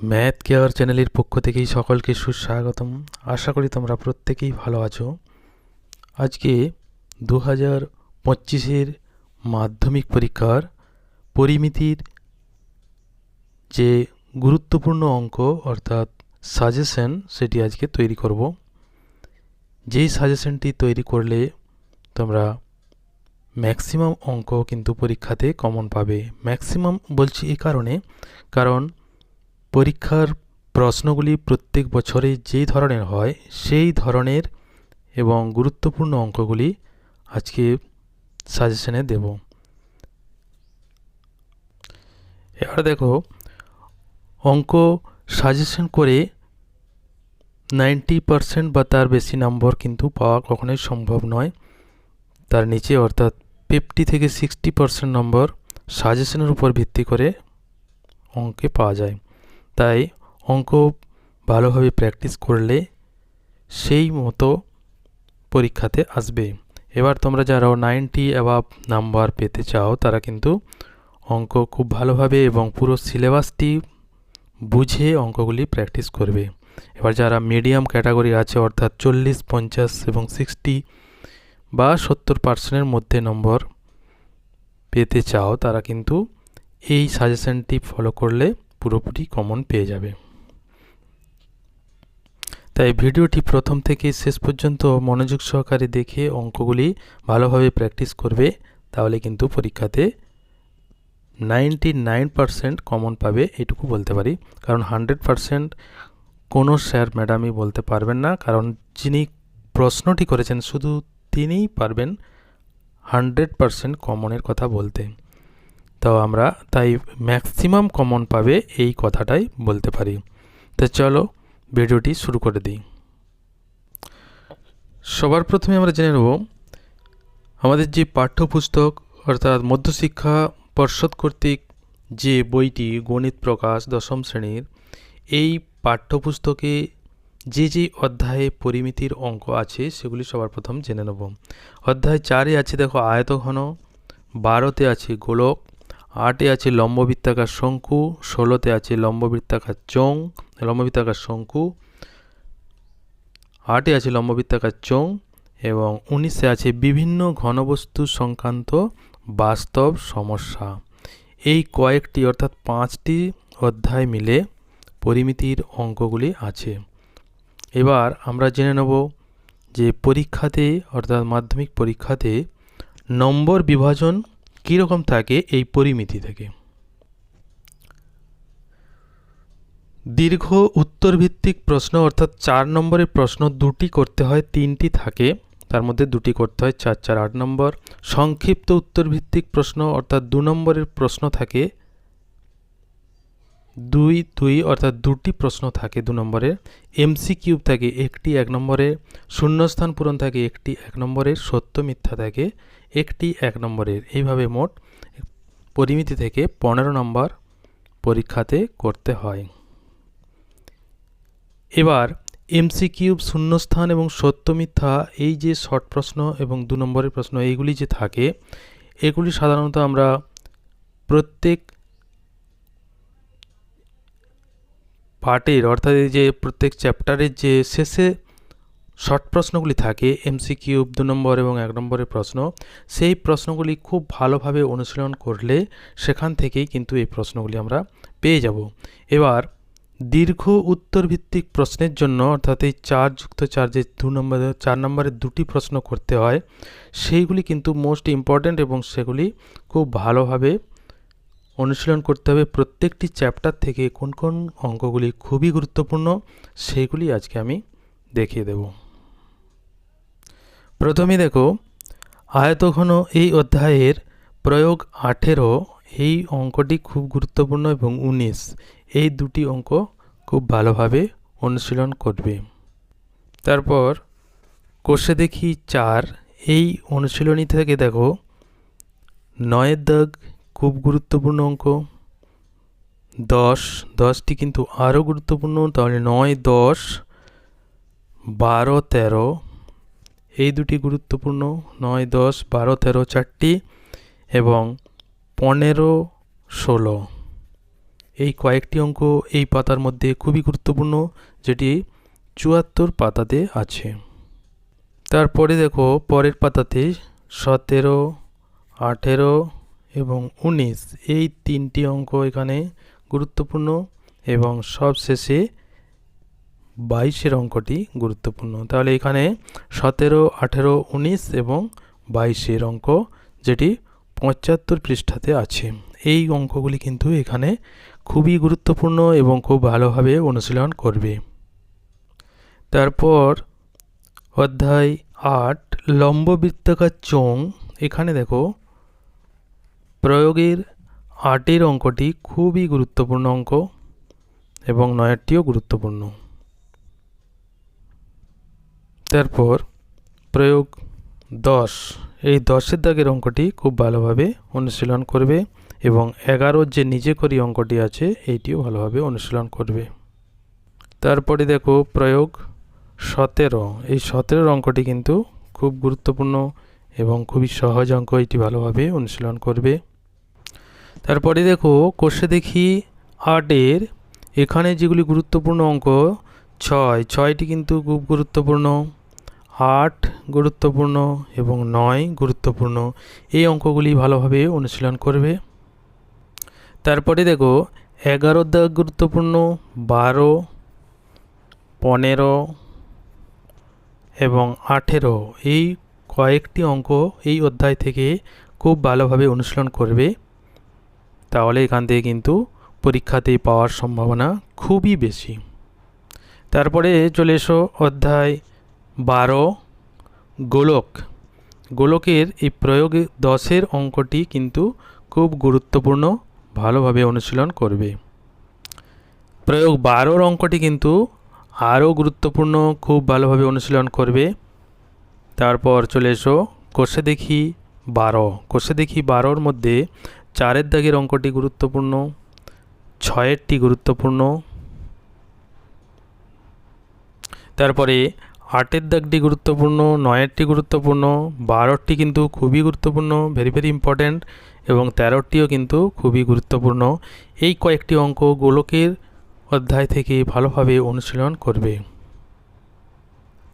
Math care চ্যানেলের পক্ষ থেকেই সকলকে সুস্বাগতম। আশা করি তোমরা প্রত্যেকেই ভালো আছো। আজকে 2025-এর মাধ্যমিক পরীক্ষার পরিমিতির যে গুরুত্বপূর্ণ অঙ্ক অর্থাৎ সাজেশন সেটি আজকে তৈরি করব। যেই সাজেশনটি তৈরি করলে তোমরা ম্যাক্সিমাম অঙ্ক কিন্তু পরীক্ষাতে কমন পাবে। ম্যাক্সিমাম বলছি এই কারণ পরীক্ষার প্রশ্নগুলি প্রত্যেক বছরে যেই ধরনের হয় সেই ধরনের এবং গুরুত্বপূর্ণ অঙ্কগুলি আজকে সাজেশনে দেব। এবার দেখো, অঙ্ক সাজেশন করে 90% বা তার বেশি নম্বর কিন্তু পাওয়া কখনোই সম্ভব নয়। তার নিচে অর্থাৎ 50 থেকে 60% নম্বর সাজেশনের উপর ভিত্তি করে অঙ্কে পাওয়া যায়। তাই অঙ্ক ভালোভাবে প্র্যাকটিস করলে সেই মতো পরীক্ষাতে আসবে। এবার তোমরা যারা 90 অ্যাবাভ নাম্বার পেতে চাও তারা কিন্তু অঙ্ক খুব ভালোভাবে এবং পুরো সিলেবাসটি বুঝে অঙ্কগুলি প্র্যাকটিস করবে। এবার যারা মিডিয়াম ক্যাটাগরি আছে অর্থাৎ 40, 50 এবং 60 বা 70%-এর মধ্যে নম্বর পেতে চাও তারা কিন্তু এই সাজেশনটি ফলো করলে পুরোপুরি কমন পেয়ে যাবে। তাই ভিডিওটি প্রথম থেকে শেষ পর্যন্ত মনোযোগ সহকারে দেখে অঙ্কগুলি ভালোভাবে প্র্যাকটিস করবে, তাহলে কিন্তু পরীক্ষাতে 99% কমন পাবে এটুকু বলতে পারি। কারণ 100% কোনো স্যার ম্যাডামই বলতে পারবেন না, কারণ যিনি প্রশ্নটি করেছেন শুধু তিনিই পারবেন 100% কমনের কথা বলতে। তো আমরা তাই ম্যাক্সিমাম কমন পাবে এই কথাটাই বলতে পারি। তো চলো ভিডিওটি শুরু করে দিই। সবার প্রথমে আমরা জেনে নেব আমাদের যে পাঠ্যপুস্তক অর্থাৎ মধ্যশিক্ষা পর্ষদ কর্তৃক যে বইটি গণিত প্রকাশ 10ম শ্রেণীর, এই পাঠ্যপুস্তকে যে যে অধ্যায়ে পরিমিতির অঙ্ক আছে সেগুলি সবার প্রথম জেনে নেব। অধ্যায় 4-এ আছে দেখো আয়তঘন, 12তে আছে গোলক, 8-এ আছে লম্ববৃত্তাকার শঙ্কু, 16তে আছে লম্ববৃত্তাকার শঙ্কু, 8-এ আছে লম্ববৃত্তাকার চোঙ এবং 19-এ আছে বিভিন্ন ঘনবস্তু সংক্রান্ত বাস্তব সমস্যা। এই কয়েকটি অর্থাৎ 5টি অধ্যায় মিলে পরিমিতির অঙ্কগুলি আছে। এবার আমরা জেনে নেব যে পরীক্ষাতে অর্থাৎ মাধ্যমিক পরীক্ষাতে নম্বর বিভাজন কীরকম থাকে এই পরিমিতি থেকে। দীর্ঘ উত্তরভিত্তিক প্রশ্ন অর্থাৎ 4 নম্বরের প্রশ্ন 2টি করতে হয়, 3টি থাকে, তার মধ্যে 2টি করতে হয়, 4, 4, 8 নম্বর। সংক্ষিপ্ত উত্তরভিত্তিক প্রশ্ন অর্থাৎ 2 নম্বরের প্রশ্ন থাকে 2, 2 অর্থাৎ 2টি প্রশ্ন থাকে 2 নম্বরের। MCQ থাকে 1টি 1 নম্বরের, শূন্যস্থান পূরণ থাকে 1টি 1 নম্বরের, সত্য মিথ্যা থাকে 1টি 1 নম্বরের। এইভাবে মোট পরিমিতি থেকে 15 নম্বর পরীক্ষাতে করতে হয়। এবার MCQ, শূন্যস্থান এবং সত্য মিথ্যা এই যে শর্ট প্রশ্ন এবং 2 নম্বরের প্রশ্ন এইগুলি যে থাকে, এগুলি সাধারণত আমরা প্রত্যেক পার্টের অর্থাৎ এই যে প্রত্যেক চ্যাপ্টারের যে শেষে শর্ট প্রশ্নগুলি থাকে MCQ 2 নম্বর এবং 1 নম্বরের প্রশ্ন, সেই প্রশ্নগুলি খুব ভালোভাবে অনুশীলন করলে সেখান থেকেই কিন্তু এই প্রশ্নগুলি আমরা পেয়ে যাব। এবার দীর্ঘ উত্তরভিত্তিক প্রশ্নের জন্য অর্থাৎ এই 4+4 যে 4 নম্বরের 2টি প্রশ্ন করতে হয় সেইগুলি কিন্তু মোস্ট ইম্পর্ট্যান্ট এবং সেগুলি খুব ভালোভাবে অনুশীলন করতে হবে। প্রত্যেকটি চ্যাপ্টার থেকে কোন কোন অঙ্কগুলি খুবই গুরুত্বপূর্ণ সেইগুলি আজকে আমি দেখিয়ে দেব। প্রথমে দেখো আয়তঘন এই অধ্যায়ের প্রয়োগ 18, এই অঙ্কটি খুব গুরুত্বপূর্ণ এবং 19, এই 2টি অঙ্ক খুব ভালোভাবে অনুশীলন করবে। তারপর কোষে দেখি 4, এই অনুশীলনী থেকে দেখো 9-এর দাগ খুব গুরুত্বপূর্ণ অঙ্ক। 10টি কিন্তু আরও গুরুত্বপূর্ণ, তাহলে 9, 10, 12, 13 এই 2টি গুরুত্বপূর্ণ। 9, 10, 12, 13 4টি এবং 15, 16 এই কয়েকটি অঙ্ক এই পাতার মধ্যে খুবই গুরুত্বপূর্ণ, যেটি ৭৪ পাতাতে আছে। তারপরে দেখো পরের পাতাতে ১৭, ১৮ এবং ১৯ এই তিনটি অঙ্ক এখানে গুরুত্বপূর্ণ, এবং সবশেষে ২২-এর অঙ্কটি গুরুত্বপূর্ণ। তাহলে এখানে ১৭, ১৮, ১৯ এবং ২২-এর অঙ্ক, যেটি ৭৫ পৃষ্ঠাতে আছে। এই অঙ্কগুলি কিন্তু এখানে খুবই গুরুত্বপূর্ণ এবং খুব ভালোভাবে অনুশীলন করবে। তারপর অধ্যায় ৮ লম্ব বৃত্তাকার চোঙ। এখানে দেখো প্রয়োগের ৮-এর অঙ্কটি খুবই গুরুত্বপূর্ণ অঙ্ক এবং ৯-টিও গুরুত্বপূর্ণ। তারপর প্রয়োগ ১০, এই ১০-এর দাগের অঙ্কটি খুব ভালোভাবে অনুশীলন করবে, এবং ১১-র যে নিজে করি অঙ্কটি আছে এইটিও ভালোভাবে অনুশীলন করবে। তারপরে দেখো প্রয়োগ ১৭, এই ১৭-র অঙ্কটি কিন্তু খুব গুরুত্বপূর্ণ এবং খুবই সহজ অঙ্ক, এটি ভালোভাবে অনুশীলন করবে। তারপরে দেখো কোষে দেখি ৮-এর এখানে যেগুলি গুরুত্বপূর্ণ অঙ্ক ৬টি কিন্তু খুব গুরুত্বপূর্ণ, ৮ গুরুত্বপূর্ণ এবং ৯ গুরুত্বপূর্ণ। এই অঙ্কগুলি ভালোভাবে অনুশীলন করবে। তারপরে দেখো ১১-র দাগ গুরুত্বপূর্ণ, ১২, ১৫ এবং ১৮ এই কয়েকটি অঙ্ক এই অধ্যায় থেকে খুব ভালোভাবে অনুশীলন করবে, তাহলে এখান থেকে কিন্তু পরীক্ষাতে পাওয়ার সম্ভাবনা খুবই বেশি। তারপরে চলে এসো অধ্যায় ১২ গোলক। গোলকের এই প্রয়োগ ১০-এর অঙ্কটি কিন্তু খুব গুরুত্বপূর্ণ, ভালোভাবে অনুশীলন করবে। প্রয়োগ ১২-র অঙ্কটি কিন্তু আরও গুরুত্বপূর্ণ, খুব ভালোভাবে অনুশীলন করবে। তারপর চলে এসো কোষে দেখি ১২। কোষে দেখি ১২-র মধ্যে ৪-এর দাগের অঙ্কটি গুরুত্বপূর্ণ, ৬-এরটি গুরুত্বপূর্ণ। তারপরে ৮-এর দাগটি গুরুত্বপূর্ণ, ৯-এরটি গুরুত্বপূর্ণ, ১২-টি কিন্তু খুবই গুরুত্বপূর্ণ, ভেরি ভেরি ইম্পর্ট্যান্ট, এবং ১৩-টিও কিন্তু খুবই গুরুত্বপূর্ণ। এই কয়েকটি অঙ্ক গোলকের অধ্যায় থেকে ভালোভাবে অনুশীলন করবে।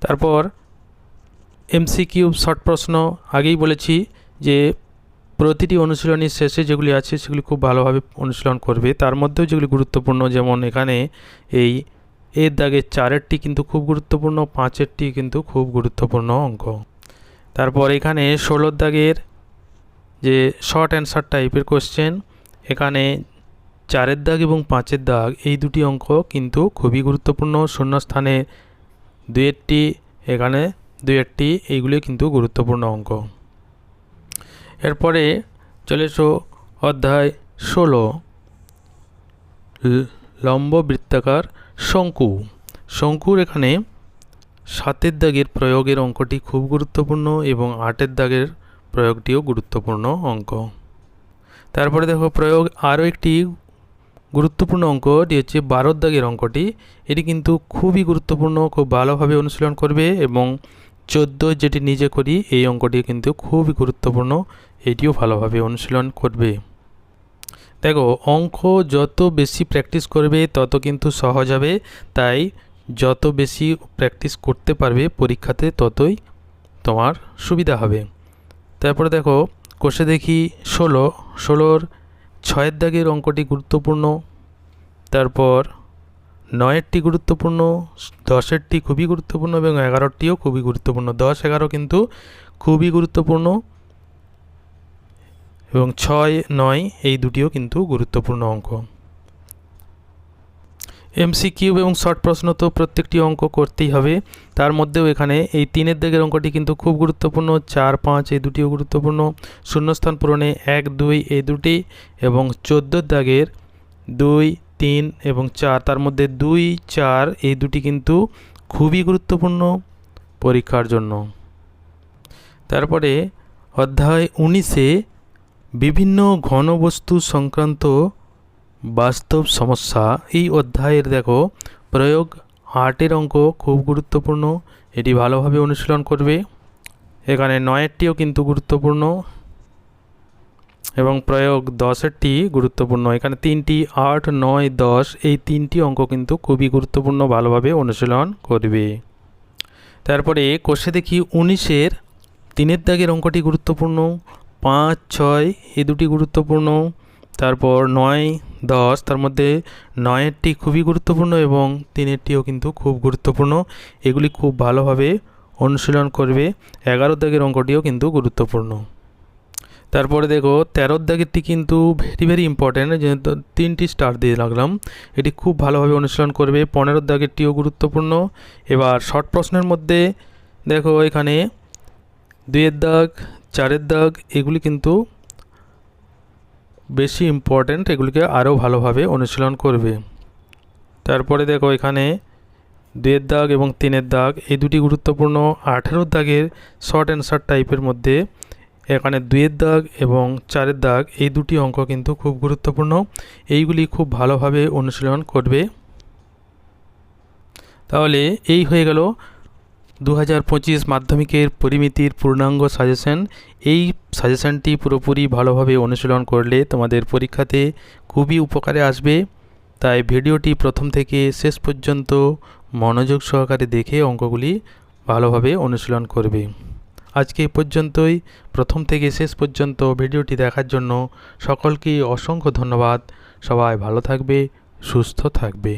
তারপর এমসিকিউ শর্ট প্রশ্ন, আগেই বলেছি যে প্রতিটি অনুশীলনীর শেষে যেগুলি আছে সেগুলি খুব ভালোভাবে অনুশীলন করবে। তার মধ্যেও যেগুলি গুরুত্বপূর্ণ, যেমন এখানে এই এর দাগের ৪-এরটি কিন্তু খুব গুরুত্বপূর্ণ, ৫-এরটি কিন্তু খুব গুরুত্বপূর্ণ অঙ্ক। তারপর এখানে ১৬-র দাগের যে শর্ট অ্যান্সার টাইপের কোশ্চেন, এখানে ৪-এর দাগ এবং ৫-এর দাগ এই দুটি অঙ্ক কিন্তু খুবই গুরুত্বপূর্ণ। শূন্যস্থানে ২-এরটি, এখানে ২-এরটি, এইগুলি কিন্তু গুরুত্বপূর্ণ অঙ্ক। এরপরে চলে এসো অধ্যায় ১৬ লম্ব বৃত্তাকার শঙ্কু। শঙ্কুর এখানে ৭-এর দাগের প্রয়োগের অঙ্কটি খুব গুরুত্বপূর্ণ এবং ৮-এর দাগের প্রয়োগটিও গুরুত্বপূর্ণ অঙ্ক। তারপরে দেখো প্রয়োগ আরও একটি গুরুত্বপূর্ণ অঙ্ক, এটি হচ্ছে ১২-র দাগের অঙ্কটি। এটি কিন্তু খুবই গুরুত্বপূর্ণ, খুব ভালোভাবে অনুশীলন করবে, এবং ১৪ যেটি নিজে করি এই অঙ্কটি কিন্তু খুবই গুরুত্বপূর্ণ, এটিও ভালোভাবে অনুশীলন করবে। দেখো অঙ্ক যত বেশি প্র্যাকটিস করবে তত কিন্তু সহজ হবে, তাই যত বেশি প্র্যাকটিস করতে পারবে পরীক্ষাতে ততই তোমার সুবিধা হবে। তারপরে দেখো কোষে দেখি ১৬-র ৬-এর দাগের অঙ্কটি গুরুত্বপূর্ণ, তারপর ৯-এরটি গুরুত্বপূর্ণ, ১০-এরটি খুবই গুরুত্বপূর্ণ এবং ১১-টিও খুবই গুরুত্বপূর্ণ। ১০, ১১ কিন্তু খুবই গুরুত্বপূর্ণ, এবং ৬, ৯ এই দুটিও কিন্তু গুরুত্বপূর্ণ অঙ্ক। এমসিকিউ এবং শর্ট প্রশ্ন তো প্রত্যেকটি অঙ্ক করতেই হবে, তার মধ্যেও এখানে এই ৩-এর দাগের অঙ্কটি কিন্তু খুব গুরুত্বপূর্ণ, ৪, ৫ এই দুটিও গুরুত্বপূর্ণ। শূন্যস্থান পূরণে ১, ২ এই দুটি, এবং ১৪-র দাগের ২, ৩ এবং ৪, তার মধ্যে ২, ৪ এই দুটি কিন্তু খুবই গুরুত্বপূর্ণ পরীক্ষার জন্য। তারপরে অধ্যায় ১৯-এ বিভিন্ন ঘনবস্তু সংক্রান্ত বাস্তব সমস্যা, এই অধ্যায়ের দেখো প্রয়োগ ৮-এর অঙ্ক খুব গুরুত্বপূর্ণ, এটি ভালোভাবে অনুশীলন করবে। এখানে ৯-এরটিও কিন্তু গুরুত্বপূর্ণ, এবং প্রয়োগ 10-এরটি গুরুত্বপূর্ণ। এখানে 3টি 8, 9, 10 এই 3টি অঙ্ক কিন্তু খুবই গুরুত্বপূর্ণ, ভালোভাবে অনুশীলন করবে। তারপরে কোষে দেখি 19-এর 3-এর দাগের অঙ্কটি গুরুত্বপূর্ণ, 5, 6 এই দুটি গুরুত্বপূর্ণ। তারপর 9, 10 তার মধ্যে 9-এরটি খুবই গুরুত্বপূর্ণ এবং 3-এরটিও কিন্তু খুব গুরুত্বপূর্ণ। এগুলি খুব ভালোভাবে অনুশীলন করবে। 11 দাগের অঙ্কটিও কিন্তু গুরুত্বপূর্ণ। তারপরে দেখো 13 দাগেরটি কিন্তু ভেরি ইম্পর্ট্যান্ট, যেহেতু 3টি স্টার দিয়ে রাখলাম। এটি খুব ভালোভাবে অনুশীলন করবে। 15 দাগেরটিও গুরুত্বপূর্ণ। এবার শর্ট প্রশ্নের মধ্যে দেখো এখানে 2-এর দাগ, 4-এর দাগ এগুলি কিন্তু বেশি ইম্পর্ট্যান্ট, এগুলিকে আরও ভালোভাবে অনুশীলন করবে। তারপরে দেখো এখানে 2-এর দাগ এবং 3-এর দাগ এই দুটি গুরুত্বপূর্ণ। 18 দাগের শর্ট অ্যান্সার টাইপের মধ্যে এখানে 2-এর দাগ এবং 4-এর দাগ এই দুটি অঙ্ক কিন্তু খুব গুরুত্বপূর্ণ, এইগুলি খুব ভালোভাবে অনুশীলন করবে। তাহলে এই হয়ে গেল 2025 মাধ্যমিকের পরিমিতির পূর্ণাঙ্গ সাজেশন। এই সাজেশনটি পুরোপুরি ভালোভাবে অনুশীলন করলে তোমাদের পরীক্ষাতে খুবই উপকারে আসবে। তাই ভিডিওটি প্রথম থেকে শেষ পর্যন্ত মনোযোগ সহকারে দেখে অঙ্কগুলি ভালোভাবে অনুশীলন করবে। আজকে এই পর্যন্তই। প্রথম থেকে শেষ পর্যন্ত ভিডিওটি দেখার জন্য সকলকে অসংখ্য ধন্যবাদ। সবাই ভালো থাকবে, সুস্থ থাকবে।